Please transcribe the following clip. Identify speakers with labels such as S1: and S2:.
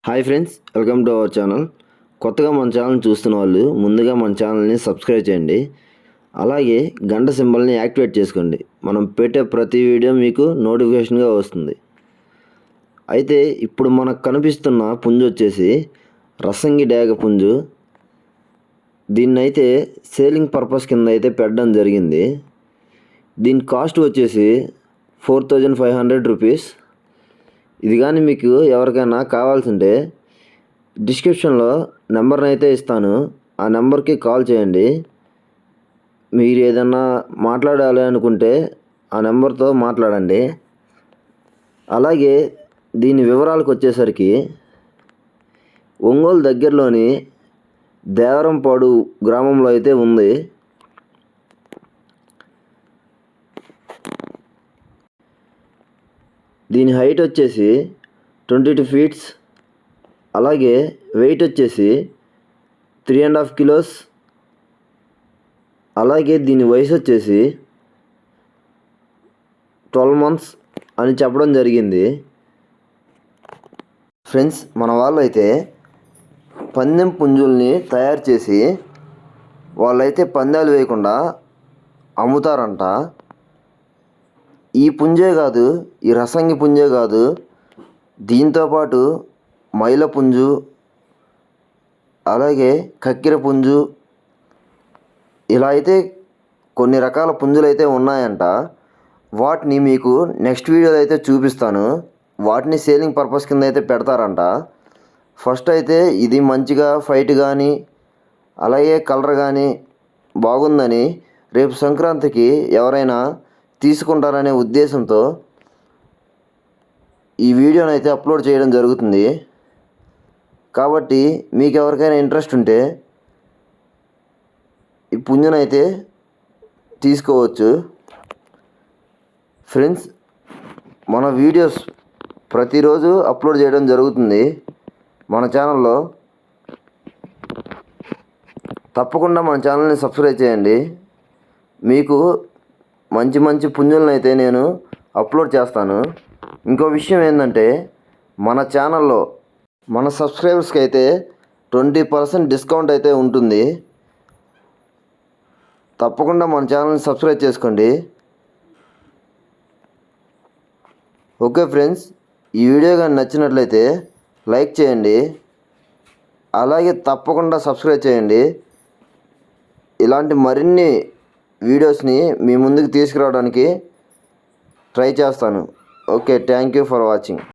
S1: Hi friends, welcome to our channel. కొత్తగా మన channel చూస్తున్న వాళ్ళు ముందుగా మన ఛానల్ని సబ్స్క్రైబ్ చేయండి. అలాగే గంట సింబల్ని యాక్టివేట్ చేసుకోండి. మనం పెట్టే ప్రతి వీడియో మీకు నోటిఫికేషన్గా వస్తుంది. అయితే ఇప్పుడు మనకు కనిపిస్తున్న పుంజు వచ్చేసి రసంగి డేగ పుంజు. దీన్నైతే సేలింగ్ పర్పస్ కింద అయితే పెట్టడం జరిగింది. దీని కాస్ట్ వచ్చేసి 4500 రూపీస్. ఇది కానీ మీకు ఎవరికైనా కావాల్సింటే డిస్క్రిప్షన్లో నెంబర్ని అయితే ఇస్తాను. ఆ నెంబర్కి కాల్ చేయండి. మీరు ఏదన్నా మాట్లాడాలి అనుకుంటే ఆ నెంబర్తో మాట్లాడండి. అలాగే దీని వివరాలకు వచ్చేసరికి ఒంగోలు దగ్గరలోని దేవరంపాడు గ్రామంలో అయితే ఉంది. దీని హైట్ వచ్చేసి 22 ఫీట్స్. అలాగే వెయిట్ వచ్చేసి 3.5 కిలోస్. అలాగే దీని వయసు వచ్చేసి 12 మంత్స్ అని చెప్పడం జరిగింది. ఫ్రెండ్స్, మన వాళ్ళు అయితే పందెం పుంజుల్ని తయారు చేసి వాళ్ళైతే పందాలు వేయకుండా అమ్ముతారంట. ఈ పుంజే కాదు, ఈ రసంగి పుంజే కాదు, దీంతోపాటు మైల పుంజు, అలాగే కక్కెర పుంజు, ఇలా అయితే కొన్ని రకాల పుంజులు అయితే ఉన్నాయంట. వాటిని మీకు నెక్స్ట్ వీడియోలో అయితే చూపిస్తాను. వాటిని సేలింగ్ పర్పస్ కింద అయితే పెడతారంట. ఫస్ట్ అయితే ఇది మంచిగా ఫైట్ కానీ అలాగే కలర్ కానీ బాగుందని రేపు సంక్రాంతికి ఎవరైనా తీసుకుంటారనే ఉద్దేశంతో ఈ వీడియోని అయితే అప్లోడ్ చేయడం జరుగుతుంది. కాబట్టి మీకు ఎవరికైనా ఇంట్రెస్ట్ ఉంటే ఈ పుంజునైతే తీసుకోవచ్చు. ఫ్రెండ్స్, మన వీడియోస్ ప్రతిరోజు అప్లోడ్ చేయడం జరుగుతుంది మన ఛానల్లో. తప్పకుండా మన ఛానల్ని సబ్స్క్రైబ్ చేయండి. మీకు మంచి మంచి పుంజులను అయితే నేను అప్లోడ్ చేస్తాను. ఇంకో విషయం ఏంటంటే, మన ఛానల్లో మన సబ్స్క్రైబర్స్కి అయితే 20% డిస్కౌంట్ అయితే ఉంటుంది. తప్పకుండా మన ఛానల్ని సబ్స్క్రైబ్ చేసుకోండి. ఓకే ఫ్రెండ్స్, ఈ వీడియో కానీ నచ్చినట్లయితే లైక్ చేయండి. అలాగే తప్పకుండా సబ్స్క్రైబ్ చేయండి. ఇలాంటి మరిన్ని వీడియోస్ని మీ ముందుకు తీసుకురావడానికి ట్రై చేస్తాను. Okay, thank you for watching.